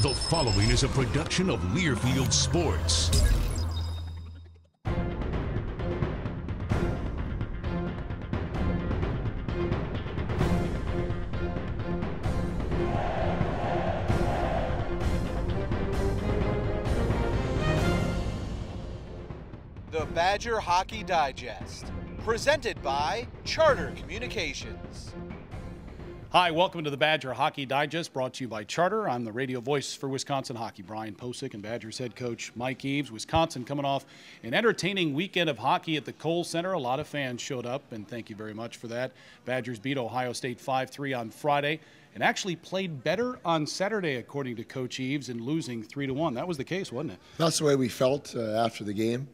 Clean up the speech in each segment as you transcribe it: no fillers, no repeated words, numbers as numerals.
The following is a production of Learfield Sports. The Badger Hockey Digest, presented by Charter Communications. Hi, welcome to the Badger Hockey Digest, brought to you by Charter. I'm the radio voice for Wisconsin hockey, Brian Posick, and Badgers head coach Mike Eaves. Wisconsin coming off an entertaining weekend of hockey at the Kohl Center. A lot of fans showed up, and thank you very much for that. Badgers beat Ohio State 5-3 on Friday and actually played better on Saturday, according to Coach Eaves, in losing 3-1. That was the case, wasn't it? That's the way we felt after the game.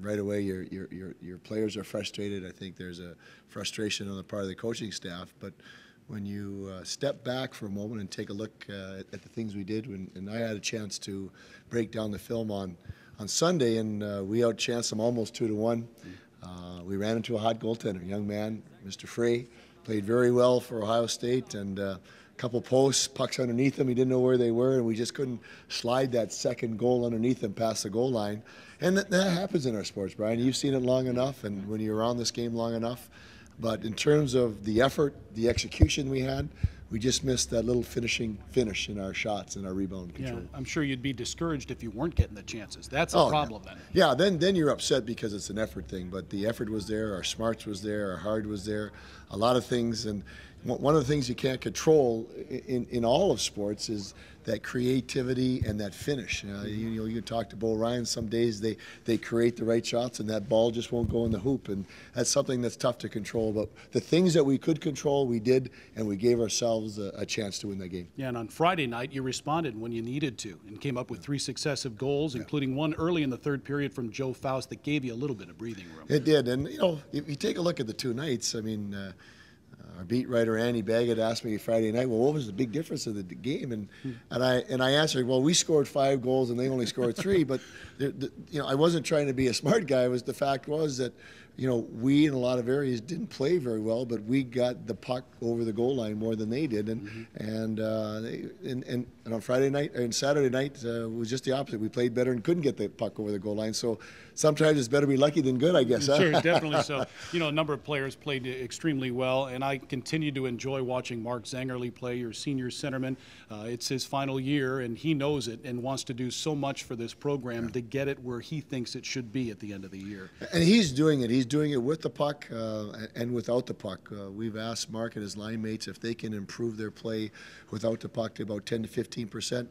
Right away, your players are frustrated. I think there's a frustration on the part of the coaching staff. But when you step back for a moment and take a look at the things we did, and I had a chance to break down the film on Sunday, and we outchanced them almost 2-1. We ran into a hot goaltender, young man, Mr. Frey, played very well for Ohio State, and a couple posts, pucks underneath him. He didn't know where they were, and we just couldn't slide that second goal underneath him past the goal line. And that happens in our sports, Brian. You've seen it long enough, and when you're around this game long enough. But in terms of the effort, the execution we had, we just missed that little finish in our shots and our rebound control. Yeah, I'm sure you'd be discouraged if you weren't getting the chances. That's a problem then. Yeah, then you're upset because it's an effort thing. But the effort was there, our smarts was there, our heart was there, a lot of things. And one of the things you can't control in all of sports is that creativity and that finish. You talk to Bo Ryan, some days they create the right shots and that ball just won't go in the hoop, and that's something that's tough to control. But the things that we could control, we did, and we gave ourselves a chance to win that game. Yeah, and on Friday night, you responded when you needed to and came up with 3 successive goals, including one early in the third period from Joe Faust that gave you a little bit of breathing room. It did, and if you take a look at the two nights, I mean, our beat writer Andy Baggett asked me Friday night, well, what was the big difference of the game? And I answered, well, we scored 5 goals and they only scored 3. But I wasn't trying to be a smart guy. The fact was that we in a lot of areas didn't play very well, but we got the puck over the goal line more than they did. And on Friday night and Saturday night it was just the opposite. We played better and couldn't get the puck over the goal line. So sometimes it's better to be lucky than good, I guess. Huh? Sure, definitely so. A number of players played extremely well, and I continue to enjoy watching Mark Zangerle play, your senior centerman. It's his final year, and he knows it and wants to do so much for this program to get it where he thinks it should be at the end of the year. And he's doing it. He's doing it with the puck and without the puck. We've asked Mark and his line mates if they can improve their play without the puck to about 10 to 15%.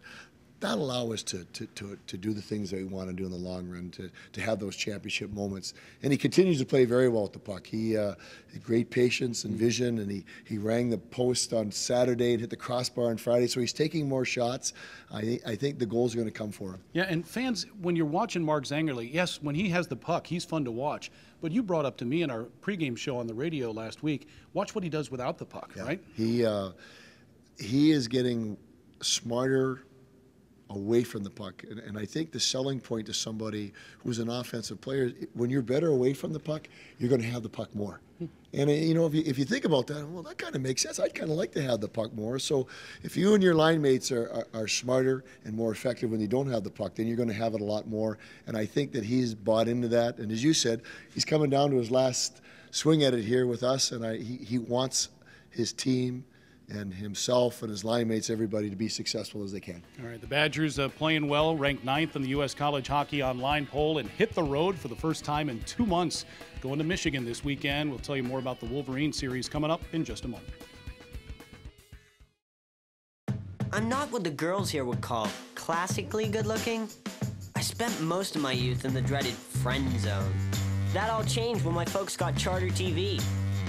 That'll allow us to do the things that we want to do in the long run, to have those championship moments. And he continues to play very well with the puck. He had great patience and vision, and he rang the post on Saturday and hit the crossbar on Friday. So he's taking more shots. I think the goals are going to come for him. Yeah, and fans, when you're watching Mark Zangerle, yes, when he has the puck, he's fun to watch. But you brought up to me in our pregame show on the radio last week, watch what he does without the puck, right? He is getting smarter away from the puck, and I think the selling point to somebody who's an offensive player, when you're better away from the puck, you're going to have the puck more. And if you think about that, well, that kind of makes sense. I'd kind of like to have the puck more. So if you and your line mates are smarter and more effective when you don't have the puck, then you're going to have it a lot more. And I think that he's bought into that. And as you said, he's coming down to his last swing at it here with us, and he wants his team and himself and his line mates, everybody, to be successful as they can. All right, the Badgers playing well, ranked 9th in the U.S. College Hockey Online poll, and hit the road for the first time in 2 months, going to Michigan this weekend. We'll tell you more about the Wolverines series coming up in just a moment. I'm not what the girls here would call classically good-looking. I spent most of my youth in the dreaded friend zone. That all changed when my folks got Charter TV.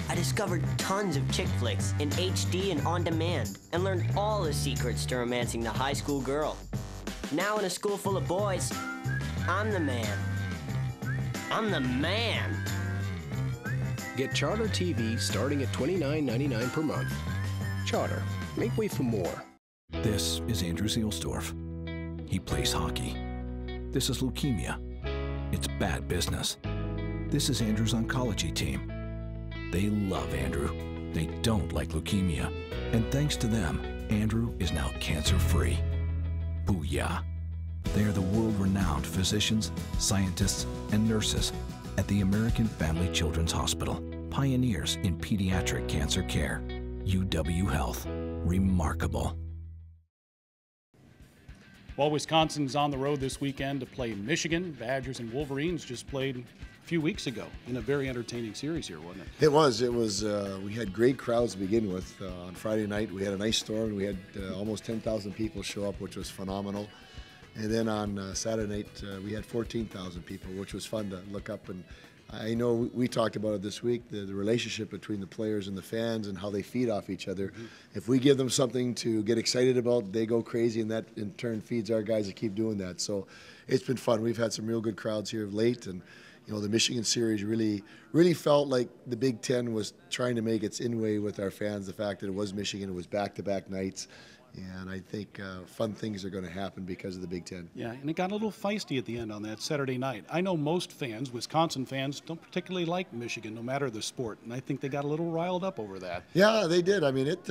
I discovered tons of chick flicks in HD and on demand, and learned all the secrets to romancing the high school girl. Now in a school full of boys, I'm the man. I'm the man. Get Charter TV starting at $29.99 per month. Charter, make way for more. This is Andrew Zielsdorf. He plays hockey. This is leukemia. It's bad business. This is Andrew's oncology team. They love Andrew. They don't like leukemia. And thanks to them, Andrew is now cancer-free. Booyah. They are the world-renowned physicians, scientists, and nurses at the American Family Children's Hospital, pioneers in pediatric cancer care. UW Health. Remarkable. Well, Wisconsin's on the road this weekend to play Michigan. Badgers and Wolverines just played a few weeks ago in a very entertaining series here, wasn't it? It was. We had great crowds to begin with. On Friday night, we had a nice storm, and we had almost 10,000 people show up, which was phenomenal. And then on Saturday night, we had 14,000 people, which was fun to look up. And I know we talked about it this week, the relationship between the players and the fans and how they feed off each other. Mm-hmm. If we give them something to get excited about, they go crazy, and that in turn feeds our guys to keep doing that. So it's been fun. We've had some real good crowds here of late, and the Michigan series really felt like the Big Ten was trying to make its inway with our fans. The fact that it was Michigan, it was back-to-back nights. And I think fun things are going to happen because of the Big Ten. Yeah, and it got a little feisty at the end on that Saturday night. I know most fans, Wisconsin fans, don't particularly like Michigan, no matter the sport, and I think they got a little riled up over that. Yeah, they did. I mean, it's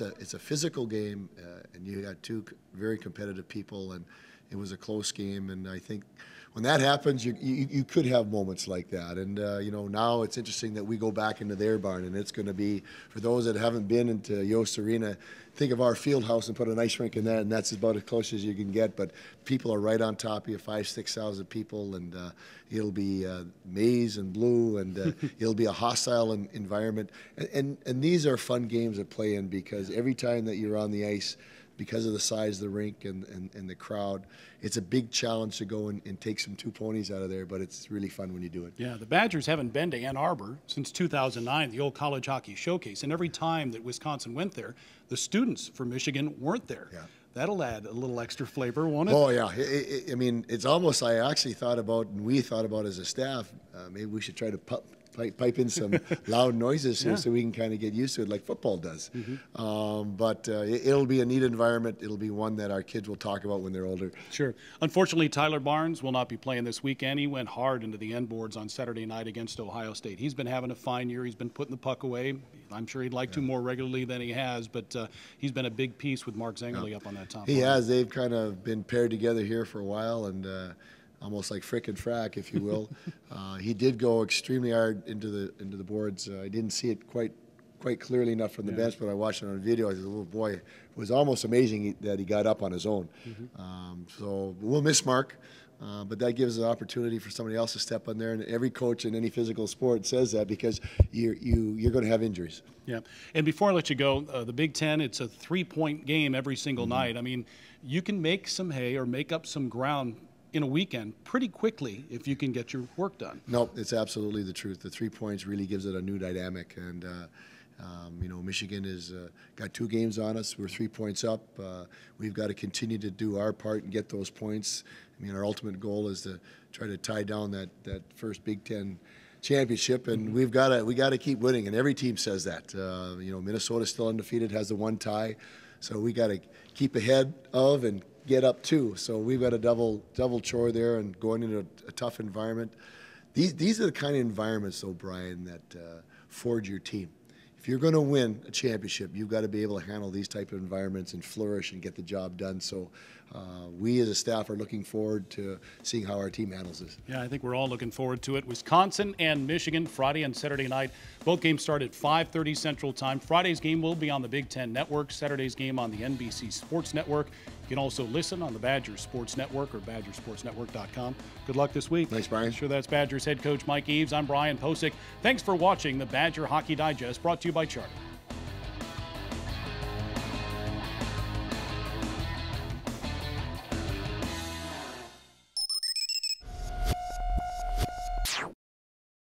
a physical game, and you got two very competitive people, and it was a close game. And I think when that happens, you could have moments like that. And now it's interesting that we go back into their barn, and it's going to be, for those that haven't been into Yost Arena, think of our field house and put an ice rink in that, and that's about as close as you can get. But people are right on top of you, 5,000-6,000 people, and it'll be maize and blue, and it'll be a hostile environment. And these are fun games to play in, because every time that you're on the ice, because of the size of the rink and the crowd, it's a big challenge to go and take some two ponies out of there, but it's really fun when you do it. Yeah, the Badgers haven't been to Ann Arbor since 2009, the old college hockey showcase, and every time that Wisconsin went there, the students from Michigan weren't there. Yeah. That'll add a little extra flavor, won't it? Oh, yeah. I mean, it's almost, I actually thought about, and we thought about as a staff, maybe we should try to pipe in some loud noises here, so we can kind of get used to it like football does. Mm-hmm. But it'll be a neat environment. It'll be one that our kids will talk about when they're older. Sure. Unfortunately, Tyler Barnes will not be playing this weekend. He went hard into the end boards on Saturday night against Ohio State. He's been having a fine year. He's been putting the puck away. I'm sure he'd like to more regularly than he has, but he's been a big piece with Mark Zangerle up on that top. He has. They've kind of been paired together here for a while, and almost like frick and frack, if you will. He did go extremely hard into the boards. I didn't see it quite clearly enough from the bench, but I watched it on video. I said, oh boy, it was almost amazing that he got up on his own. Mm-hmm. So we'll miss Mark, but that gives an opportunity for somebody else to step on there. And every coach in any physical sport says that, because you're going to have injuries. Yeah, and before I let you go, the Big Ten, it's a 3-point game every single night. I mean, you can make some hay or make up some ground in a weekend pretty quickly if you can get your work done. No, it's absolutely the truth. The 3 points really gives it a new dynamic, and Michigan has got 2 games on us. We're 3 points up. We've got to continue to do our part and get those points. I mean, our ultimate goal is to try to tie down that first Big Ten championship, and we got to keep winning. And every team says that. Minnesota's still undefeated, has the 1 tie, so we got to keep ahead of and get up too. So we've got a double chore there, and going into a tough environment. These are the kind of environments, though, Brian, that forge your team. If you're going to win a championship, you've got to be able to handle these type of environments and flourish and get the job done. So we as a staff are looking forward to seeing how our team handles this. Yeah, I think we're all looking forward to it. Wisconsin and Michigan, Friday and Saturday night. Both games start at 5:30 Central Time. Friday's game will be on the Big Ten Network. Saturday's game on the NBC Sports Network. You can also listen on the Badger Sports Network or BadgerSportsNetwork.com. Good luck this week. Thanks, Brian. Sure, that's Badgers head coach Mike Eaves. I'm Brian Posick. Thanks for watching the Badger Hockey Digest, brought to you by Charter.